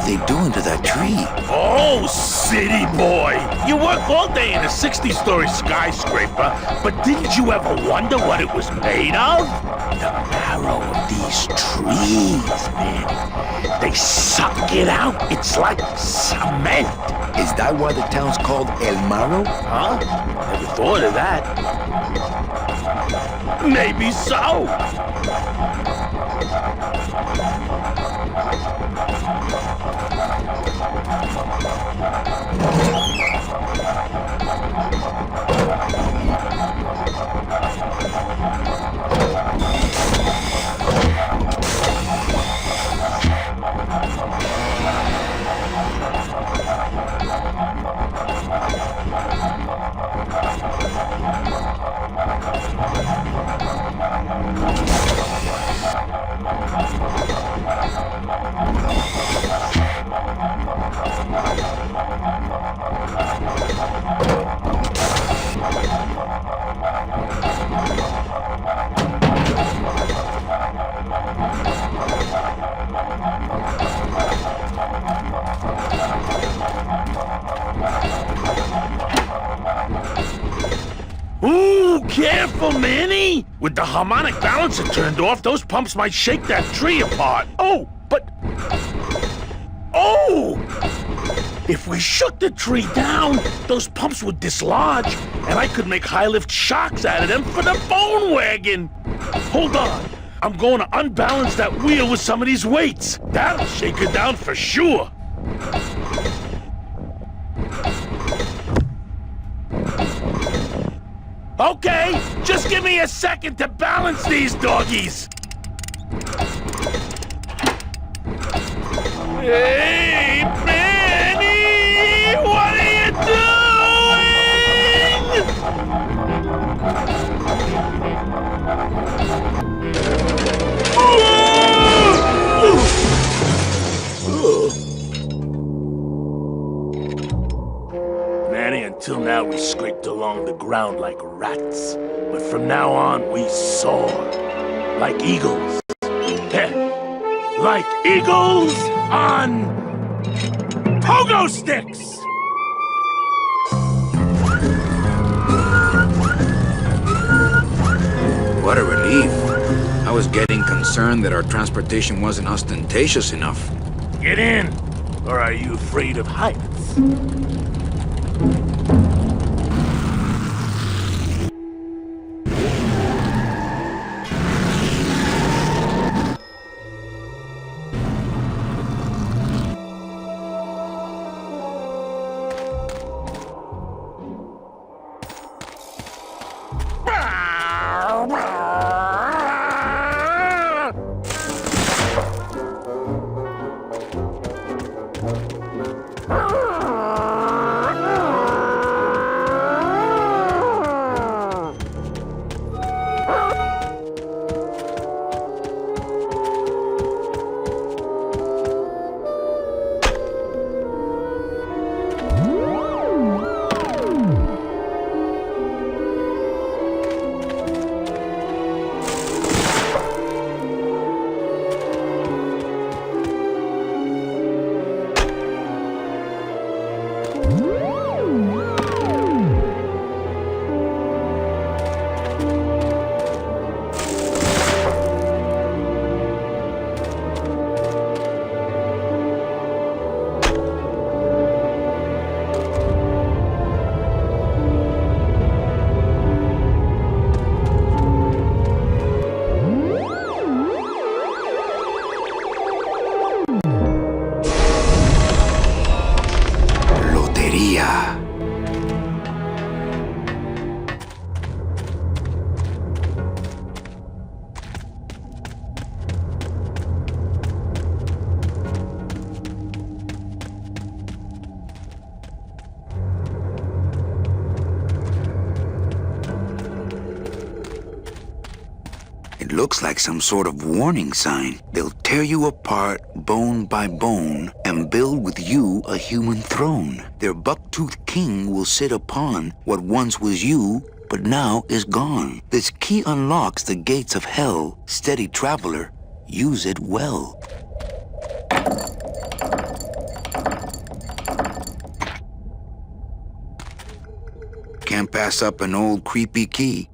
did they do to that tree? Oh, city boy! You work all day in a 60-story skyscraper, but didn't you ever wonder what it was made of? The marrow of these trees, man. They suck it out. It's like cement. Is that why the town's called El Marro? Huh? Never thought of that. Maybe so. Ooh, careful, Manny! With the harmonic balancer turned off, those pumps might shake that tree apart. Oh, but... Oh! If we shook the tree down, those pumps would dislodge, and I could make high-lift shocks out of them for the bone wagon! Hold on. I'm going to unbalance that wheel with some of these weights. That'll shake her down for sure. Okay, just give me a second to balance these doggies. Hey, Manny! What are you doing? Manny, until now we scraped along the ground like rats. But from now on, we soar. Like eagles. Like eagles on pogo sticks! What a relief. I was getting concerned that our transportation wasn't ostentatious enough. Get in, or are you afraid of heights? Looks like some sort of warning sign. They'll tear you apart bone by bone and build with you a human throne. Their buck-toothed king will sit upon what once was you, but now is gone. This key unlocks the gates of hell. Steady traveler, use it well. Can't pass up an old creepy key.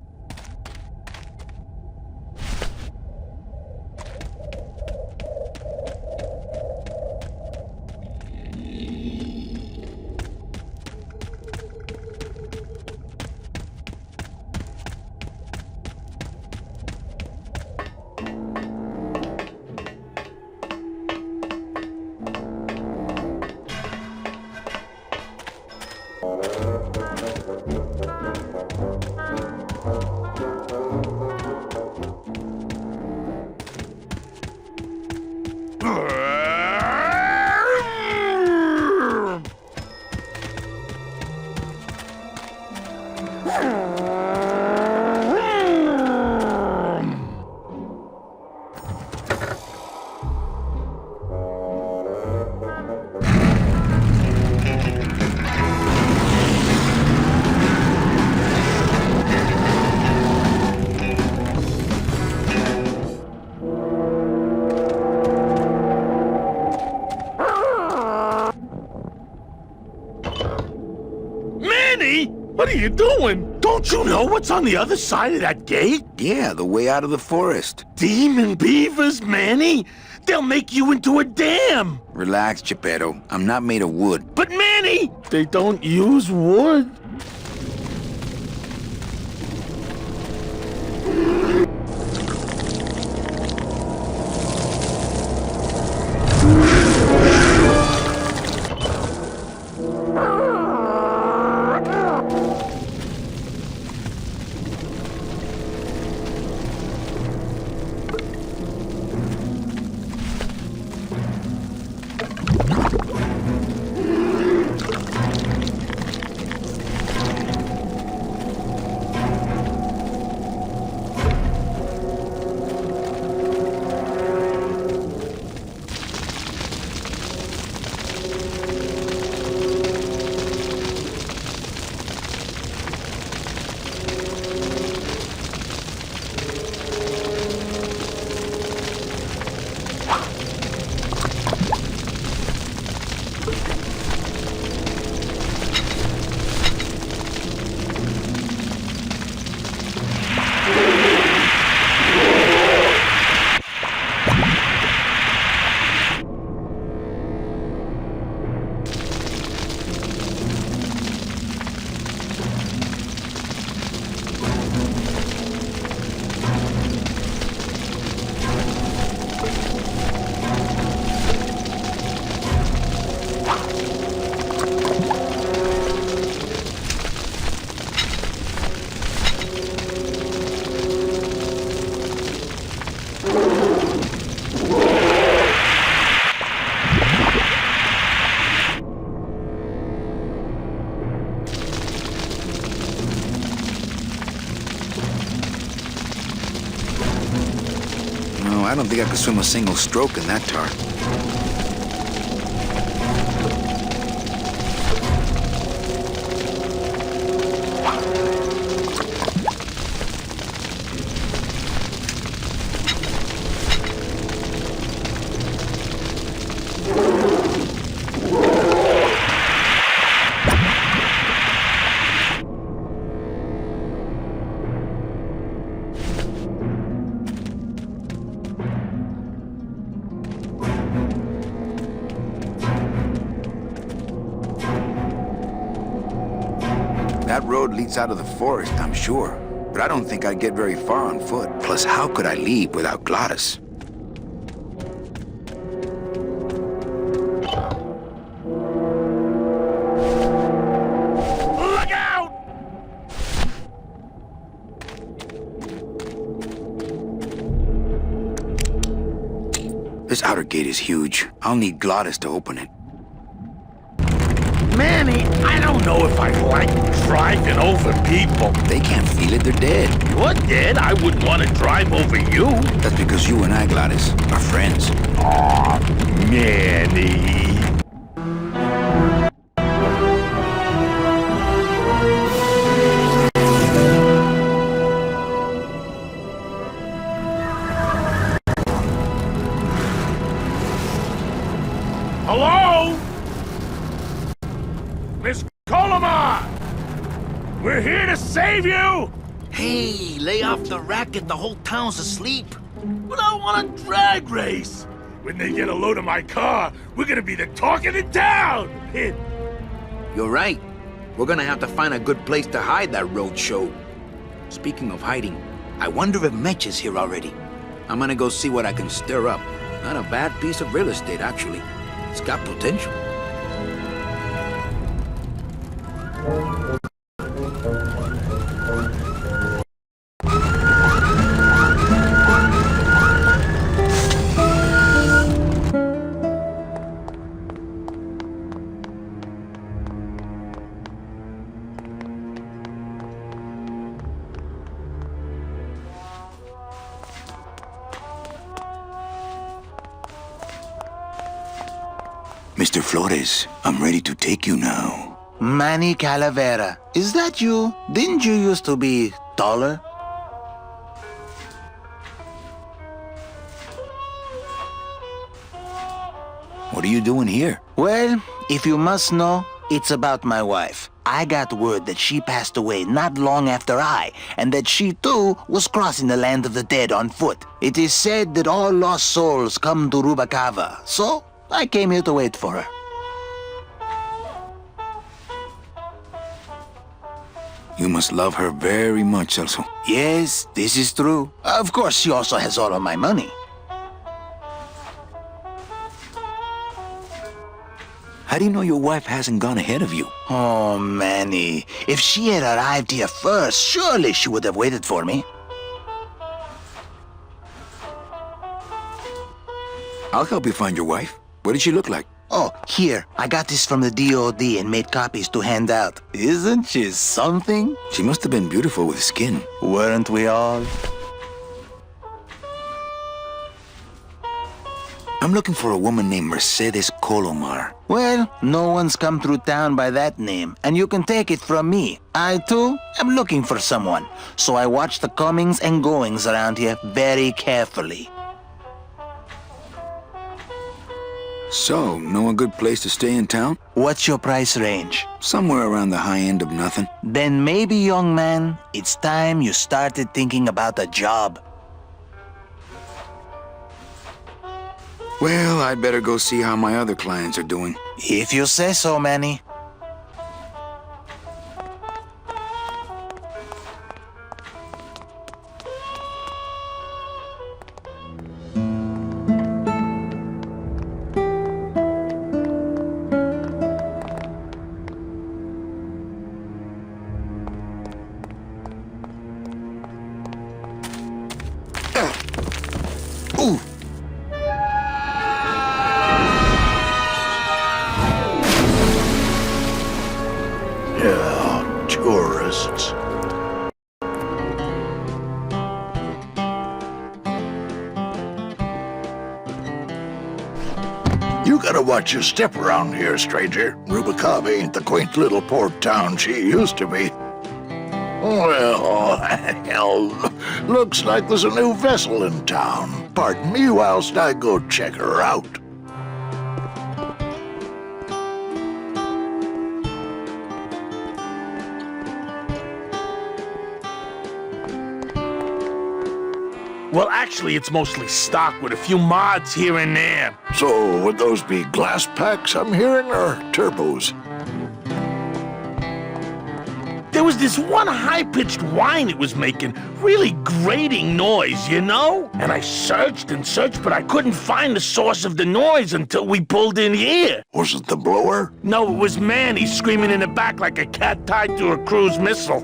What are you doing? Don't you know what's on the other side of that gate? Yeah, the way out of the forest. Demon beavers, Manny? They'll make you into a dam. Relax, Geppetto. I'm not made of wood. But Manny, they don't use wood. I don't think I could swim a single stroke in that tar. That road leads out of the forest, I'm sure. But I don't think I'd get very far on foot. Plus, how could I leave without Gladys? Look out! This outer gate is huge. I'll need Gladys to open it. Manny, I don't know if I like driving over people. They can't feel it, they're dead. You're dead. I wouldn't want to drive over you. That's because you and I, Gladys, are friends. Aw, Manny. Hello? Miss Colomar! We're here! here to save you! Hey, lay off the racket. The whole town's asleep. But I want a drag race! When they get a load of my car, we're gonna be the talk of the town! You're right. We're gonna have to find a good place to hide that road show. Speaking of hiding, I wonder if Mitch is here already. I'm gonna go see what I can stir up. Not a bad piece of real estate, actually. It's got potential. Mr. Flores, I'm ready to take you now. Manny Calavera, is that you? Didn't you used to be taller? What are you doing here? Well, if you must know, it's about my wife. I got word that she passed away not long after I, and that she too was crossing the land of the dead on foot. It is said that all lost souls come to Rubacava, so I came here to wait for her. You must love her very much, also. Yes, this is true. Of course, she also has all of my money. How do you know your wife hasn't gone ahead of you? Oh, Manny, if she had arrived here first, surely she would have waited for me. I'll help you find your wife. What did she look like? Oh, here, I got this from the DOD and made copies to hand out. Isn't she something? She must have been beautiful with skin. Weren't we all? I'm looking for a woman named Mercedes Colomar. Well, no one's come through town by that name, and you can take it from me. I, too, am looking for someone, so I watch the comings and goings around here very carefully. So, know a good place to stay in town? What's your price range? Somewhere around the high end of nothing. Then maybe, young man, it's time you started thinking about a job. Well, I'd better go see how my other clients are doing. If you say so, Manny. Ooh! Yeah, tourists. You gotta watch your step around here, stranger. Rubacava ain't the quaint little port town she used to be. Well, hell, looks like there's a new vessel in town. Pardon me whilst I go check her out. Well, actually, it's mostly stock with a few mods here and there. So, would those be glass packs I'm hearing, or turbos? There was this one high-pitched whine it was making, really grating noise, you know? And I searched and searched, but I couldn't find the source of the noise until we pulled in here. Was it the blower? No, it was Manny screaming in the back like a cat tied to a cruise missile.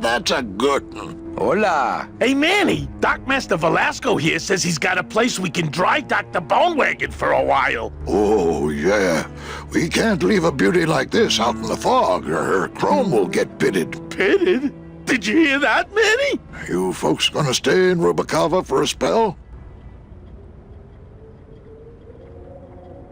That's a good one. Hola! Hey, Manny, Dockmaster Velasco here says he's got a place we can dry dock the bone wagon for a while. Oh, yeah. We can't leave a beauty like this out in the fog, or her chrome will get pitted. Pitted? Did you hear that, Manny? You folks gonna stay in Rubacava for a spell?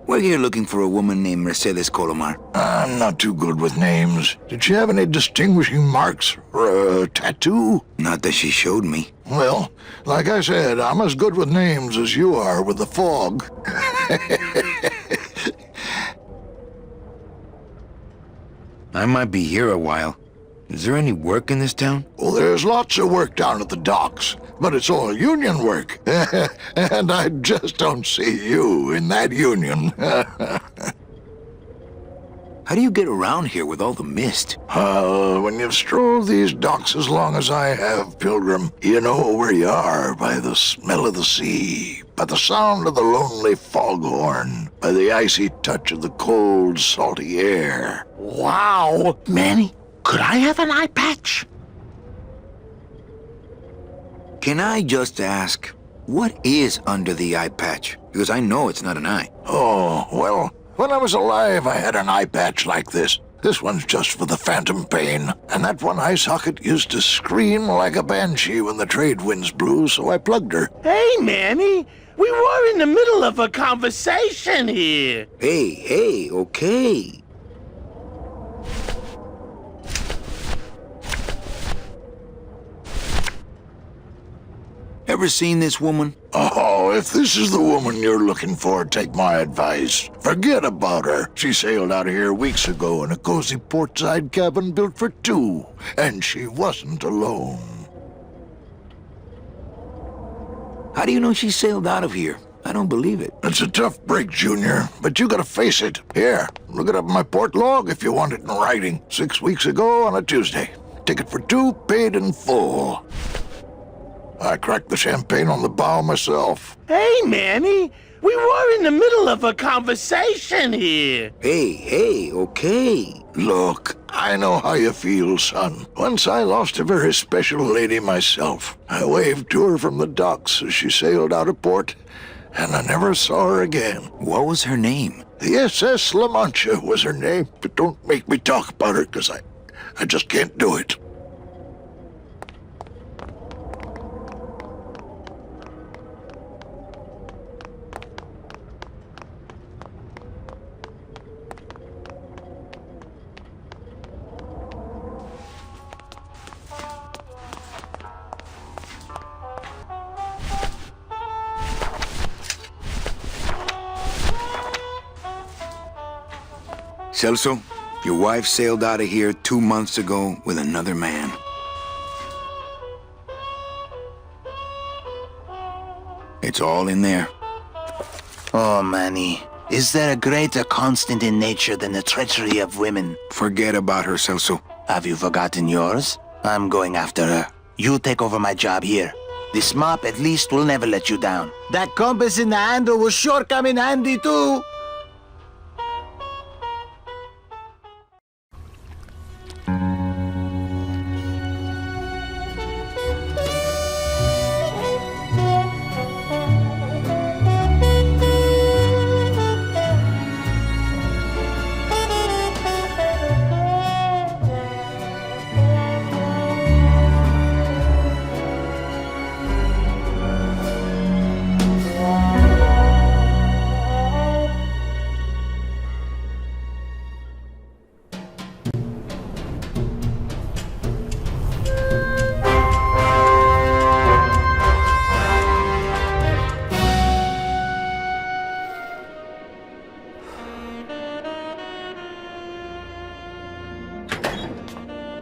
We're here looking for a woman named Mercedes Colomar. I'm not too good with names. Did she have any distinguishing marks, or a tattoo? Not that she showed me. Well, like I said, I'm as good with names as you are with the fog. I might be here a while. Is there any work in this town? Well, there's lots of work down at the docks, but it's all union work. And I just don't see you in that union. How do you get around here with all the mist? When you've strolled these docks as long as I have, Pilgrim, you know where you are by the smell of the sea, by the sound of the lonely foghorn, by the icy touch of the cold, salty air. Wow! Manny, could I have an eye patch? Can I just ask, what is under the eye patch? Because I know it's not an eye. Oh, well, when I was alive, I had an eye patch like this. This one's just for the phantom pain. And that one eye socket used to scream like a banshee when the trade winds blew, so I plugged her. Hey, Manny! We were in the middle of a conversation here. Hey, okay. Ever seen this woman? Oh, if this is the woman you're looking for, take my advice. Forget about her. She sailed out of here weeks ago in a cozy portside cabin built for two, and she wasn't alone. How do you know she sailed out of here? I don't believe it. It's a tough break, Junior, but you gotta face it. Here, look it up in my port log if you want it in writing. 6 weeks ago on a Tuesday. Ticket for two, paid in full. I cracked the champagne on the bow myself. Hey, Manny! We were in the middle of a conversation here. Hey, okay. Look, I know how you feel, son. Once I lost a very special lady myself. I waved to her from the docks as she sailed out of port, and I never saw her again. What was her name? The SS La Mancha was her name, but don't make me talk about her, because I just can't do it. Celso, your wife sailed out of here 2 months ago with another man. It's all in there. Oh, Manny, is there a greater constant in nature than the treachery of women? Forget about her, Celso. Have you forgotten yours? I'm going after her. You take over my job here. This mop at least will never let you down. That compass in the handle will sure come in handy too.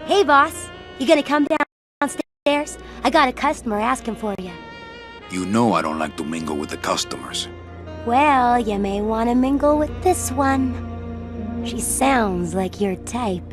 Hey, boss. You gonna come downstairs? I got a customer asking for you. You know I don't like to mingle with the customers. Well, you may want to mingle with this one. She sounds like your type.